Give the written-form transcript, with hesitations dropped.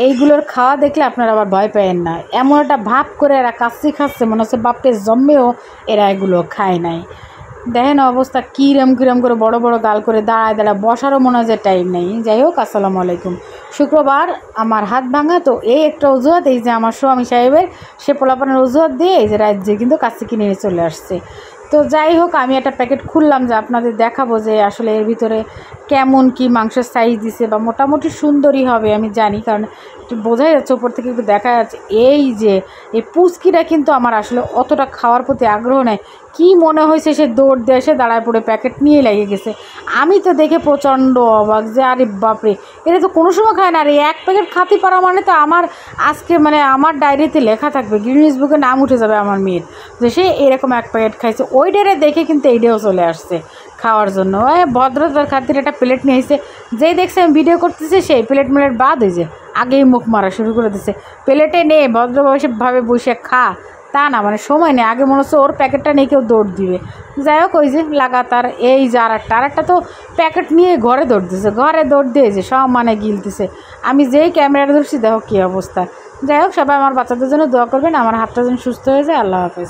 এইগুলোর খাওয়া দেখলে আপনারা আবার ভয় পেয়েন না। এমন একটা ভাব করে এরা কাচ্চি খাচ্ছে, মনে হচ্ছে বাপের জন্মেও এরা এগুলো খায় নাই। দেখেন অবস্থা কিরম কিরম করে বড় বড় গাল করে দাঁড়ায় দাঁড়ায়, বসারও মনে হয় যে টাইম নেই। যাই হোক, আসসালামু আলাইকুম। শুক্রবার আমার হাত ভাঙা, তো এই একটা অজুহাত, এই যে আমার স্বামী সাহেবের সে পোলাপানের অজুহাত দিয়ে এই যে রাজ্যে কিন্তু কাচ্চি কিনে নিয়ে চলে আসছে। তো যাই হোক, আমি একটা প্যাকেট খুললাম যে আপনাদের দেখাবো যে আসলে এর ভিতরে কেমন কি মাংসের সাইজ দিছে, বা মোটামুটি সুন্দরই হবে আমি জানি, কারণ একটু বোঝাই যাচ্ছে, ওপর থেকে একটু দেখা যাচ্ছে। এই যে এই পুচকিটা কিন্তু আমার আসলে অতটা খাওয়ার প্রতি আগ্রহ নেই। কি মনে হয়েছে সে দৌড় দিয়ে এসে দাঁড়ায় পড়ে প্যাকেট নিয়ে লেগে গেছে। আমি তো দেখে প্রচণ্ড অবাক যে আরে বাপরে, এটা তো কোনো সময় খায় না। আর এক প্যাকেট খাতে পারা মানে তো আমার আজকে মানে আমার ডায়েরিতে লেখা থাকবে, গিনিস বুকে নাম উঠে যাবে আমার মেয়ের, যে সে এরকম এক প্যাকেট খাইছে। ওই ডেরে দেখে কিন্তু এইটাও চলে আসছে খাওয়ার জন্য। ভদ্রতার খাতির একটা প্লেট নিয়ে এসে, যেই দেখছে আমি ভিডিও করতেছি সেই প্লেট বাদ হয়েছে, আগেই মুখ মারা শুরু করে দিচ্ছে। প্লেটে নে ভদ্রভাবে বসে খা, তা না, মানে সময় নেই। আগে মনে হচ্ছে ওর প্যাকেটটা নিয়ে কেউ দৌড় দিবে। যাই হোক, ওই যে লাগাতার এই যে আরেকটা তো প্যাকেট নিয়ে ঘরে দৌড় দিছে, ঘরে দৌড় দিয়েছে সব মানে গিলতেছে। আমি যেই ক্যামেরাটা ধরছি দেখো কী অবস্থা। যাই হোক, সবাই আমার বাচ্চাদের জন্য দোয়া করবেন, আমার হাতটা যেন সুস্থ হয়ে যায়। আল্লাহ হাফেজ।